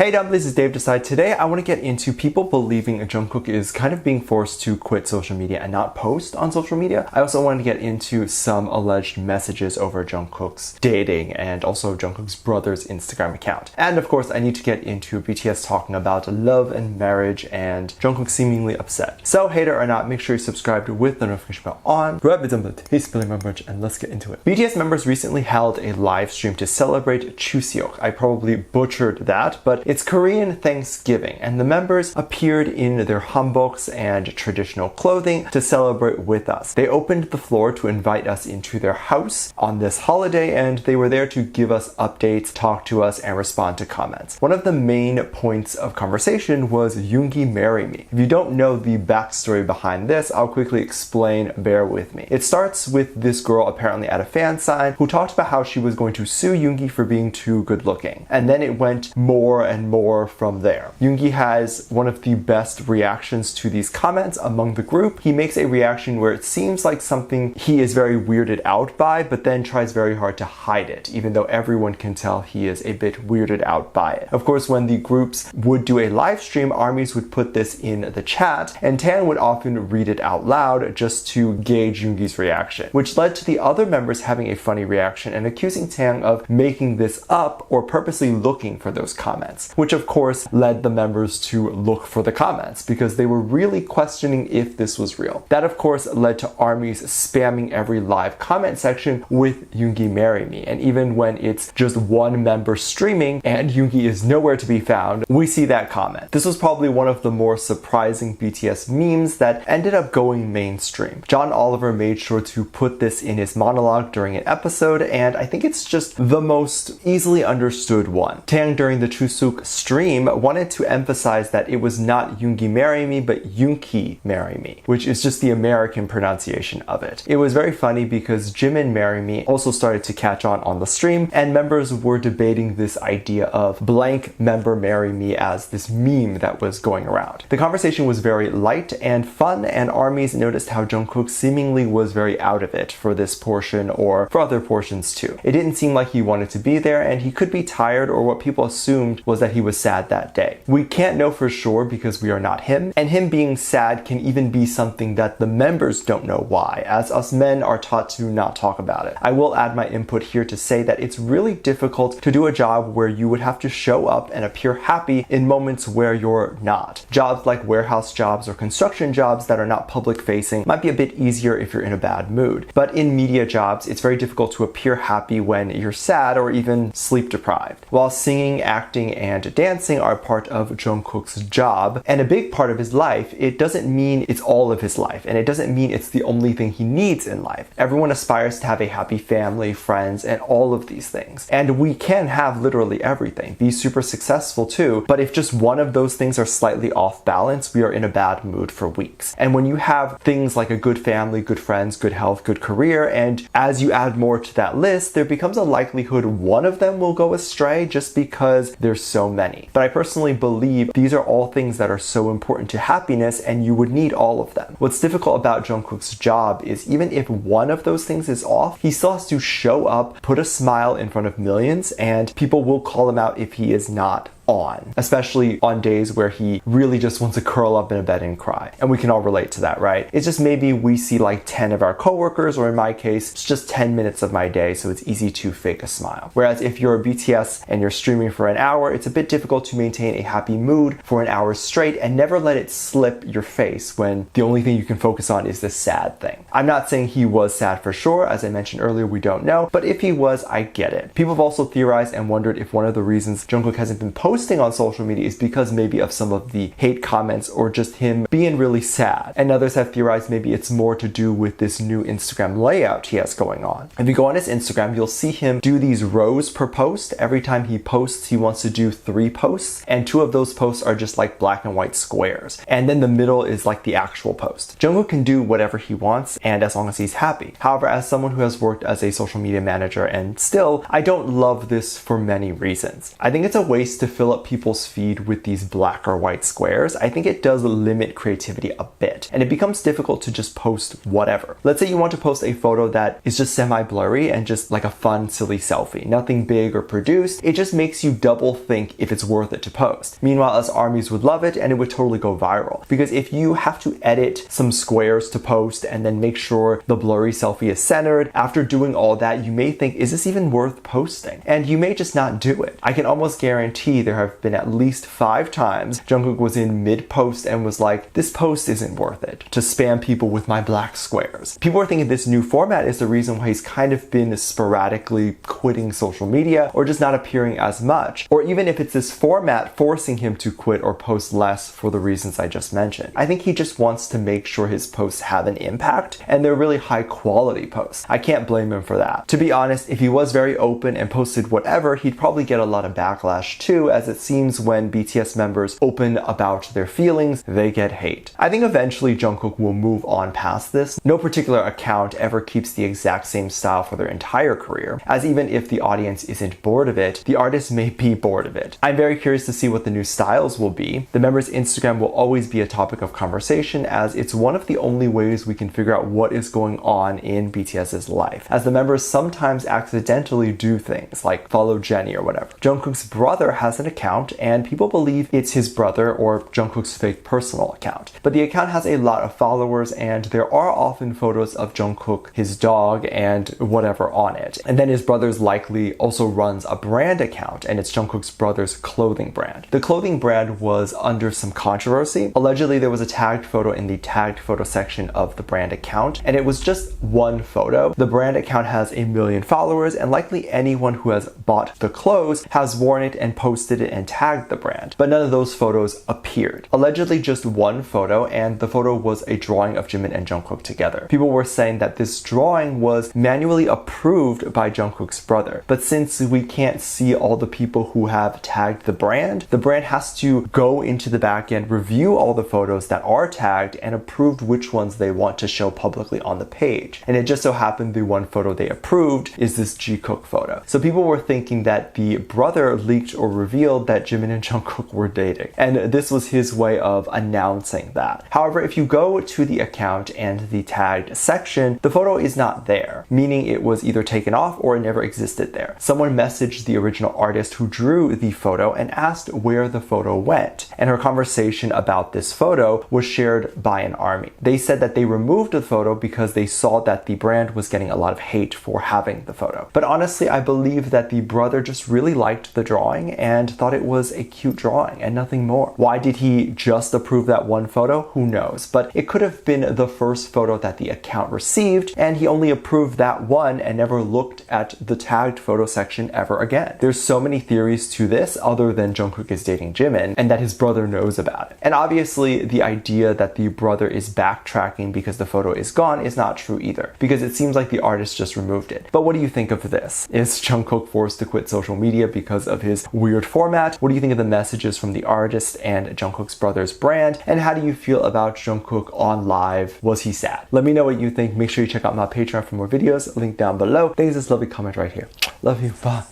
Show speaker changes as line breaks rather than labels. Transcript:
Hey this is Dave Decide. Today I want to get into people believing Jungkook is kind of being forced to quit social media and not post on social media. I also want to get into some alleged messages over Jungkook's dating and also Jungkook's brother's Instagram account. And of course I need to get into BTS talking about love and marriage and Jungkook seemingly upset. So hater or not, make sure you're subscribed with the notification bell on. Grab it and let's get into it. BTS members recently held a live stream to celebrate Chuseok. I probably butchered that, but it's Korean Thanksgiving, and the members appeared in their hanboks and traditional clothing to celebrate with us. They opened the floor to invite us into their house on this holiday, and they were there to give us updates, talk to us, and respond to comments. One of the main points of conversation was Yoongi marry me. If you don't know the backstory behind this, I'll quickly explain, bear with me. It starts with this girl apparently at a fan sign who talked about how she was going to sue Yoongi for being too good looking, and then it went more and more from there. Yoongi has one of the best reactions to these comments among the group. He makes a reaction where it seems like something he is very weirded out by, but then tries very hard to hide it, even though everyone can tell he is a bit weirded out by it. Of course, when the groups would do a live stream, armies would put this in the chat, and Tan would often read it out loud just to gauge Yoongi's reaction, which led to the other members having a funny reaction and accusing Tan of making this up or purposely looking for those comments, which of course led the members to look for the comments because they were really questioning if this was real. That of course led to armies spamming every live comment section with Yoongi marry me, and even when it's just one member streaming and Yoongi is nowhere to be found, we see that comment. This was probably one of the more surprising BTS memes that ended up going mainstream. John Oliver made sure to put this in his monologue during an episode, and I think it's just the most easily understood one. Tang during the Chuseok stream wanted to emphasize that it was not Yoongi marry me, but Yoonki marry me, which is just the American pronunciation of it. It was very funny because Jimin marry me also started to catch on the stream, and members were debating this idea of blank member marry me as this meme that was going around. The conversation was very light and fun, and armies noticed how Jungkook seemingly was very out of it for this portion or for other portions too. It didn't seem like he wanted to be there, and he could be tired, or what people assumed was that he was sad that day. We can't know for sure because we are not him, and him being sad can even be something that the members don't know why, as us men are taught to not talk about it. I will add my input here to say that it's really difficult to do a job where you would have to show up and appear happy in moments where you're not. Jobs like warehouse jobs or construction jobs that are not public facing might be a bit easier if you're in a bad mood, but in media jobs it's very difficult to appear happy when you're sad or even sleep deprived. While singing, acting, and dancing are part of Jungkook's job and a big part of his life, it doesn't mean it's all of his life, and it doesn't mean it's the only thing he needs in life. Everyone aspires to have a happy family, friends, and all of these things. And we can have literally everything, be super successful too, but if just one of those things are slightly off balance, we are in a bad mood for weeks. And when you have things like a good family, good friends, good health, good career, and as you add more to that list, there becomes a likelihood one of them will go astray just because there's so many. But I personally believe these are all things that are so important to happiness, and you would need all of them. What's difficult about Jungkook's job is even if one of those things is off, he still has to show up, put a smile in front of millions, and people will call him out if he is not on, especially on days where he really just wants to curl up in a bed and cry. And we can all relate to that, right? It's just maybe we see like 10 of our coworkers, or in my case, it's just 10 minutes of my day, so it's easy to fake a smile. Whereas if you're a BTS and you're streaming for an hour, it's a bit difficult to maintain a happy mood for an hour straight and never let it slip your face when the only thing you can focus on is this sad thing. I'm not saying he was sad for sure, as I mentioned earlier, we don't know, but if he was, I get it. People have also theorized and wondered if one of the reasons Jungkook hasn't been posting on social media is because maybe of some of the hate comments or just him being really sad. And others have theorized maybe it's more to do with this new Instagram layout he has going on. If you go on his Instagram, you'll see him do these rows per post. Every time he posts, he wants to do 3 posts, and 2 of those posts are just like black and white squares. And then the middle is like the actual post. Jungkook can do whatever he wants, and as long as he's happy. However, as someone who has worked as a social media manager, and still, I don't love this for many reasons. I think it's a waste to fill fill up people's feed with these black or white squares, I think it does limit creativity a bit, and it becomes difficult to just post whatever. Let's say you want to post a photo that is just semi-blurry and just like a fun, silly selfie, nothing big or produced. It just makes you double think if it's worth it to post. Meanwhile, us armies would love it and it would totally go viral. Because if you have to edit some squares to post and then make sure the blurry selfie is centered, after doing all that, you may think, is this even worth posting? And you may just not do it. I can almost guarantee there have been at least 5 times Jungkook was in mid-post and was like, this post isn't worth it, to spam people with my black squares. People are thinking this new format is the reason why he's kind of been sporadically quitting social media or just not appearing as much. Or even if it's this format forcing him to quit or post less for the reasons I just mentioned. I think he just wants to make sure his posts have an impact and they're really high quality posts. I can't blame him for that. To be honest, if he was very open and posted whatever, he'd probably get a lot of backlash too, as it seems when BTS members open about their feelings, they get hate. I think eventually Jungkook will move on past this. No particular account ever keeps the exact same style for their entire career, as even if the audience isn't bored of it, the artist may be bored of it. I'm very curious to see what the new styles will be. The members' Instagram will always be a topic of conversation, as it's one of the only ways we can figure out what is going on in BTS's life, as the members sometimes accidentally do things like follow Jennie or whatever. Jungkook's brother has an account and people believe it's his brother or Jungkook's fake personal account, but the account has a lot of followers and there are often photos of Jungkook, his dog, and whatever on it. And then his brother's likely also runs a brand account, and it's Jungkook's brother's clothing brand. The clothing brand was under some controversy. Allegedly, there was a tagged photo in the tagged photo section of the brand account, and it was just one photo. The brand account has 1 million followers, and likely anyone who has bought the clothes has worn it and posted it and tagged the brand, but none of those photos appeared. Allegedly just one photo, and the photo was a drawing of Jimin and Jungkook together. People were saying that this drawing was manually approved by Jungkook's brother, but since we can't see all the people who have tagged the brand has to go into the back end, review all the photos that are tagged, and approve which ones they want to show publicly on the page. And it just so happened the one photo they approved is this Jikook photo. So people were thinking that the brother leaked or revealed that Jimin and Jungkook were dating, and this was his way of announcing that. However, if you go to the account and the tagged section, the photo is not there, meaning it was either taken off or it never existed there. Someone messaged the original artist who drew the photo and asked where the photo went, and her conversation about this photo was shared by an army. They said that they removed the photo because they saw that the brand was getting a lot of hate for having the photo. But honestly, I believe that the brother just really liked the drawing and thought it was a cute drawing and nothing more. Why did he just approve that one photo? Who knows? But it could have been the first photo that the account received, and he only approved that one and never looked at the tagged photo section ever again. There's so many theories to this other than Jungkook is dating Jimin and that his brother knows about it. And obviously the idea that the brother is backtracking because the photo is gone is not true either, because it seems like the artist just removed it. But what do you think of this? Is Jungkook forced to quit social media because of his weird format? What do you think of the messages from the artist and Jungkook's brother's brand? And how do you feel about Jungkook on Live? Was he sad? Let me know what you think. Make sure you check out my Patreon for more videos, link down below. Thanks for this lovely comment right here. Love you, bye.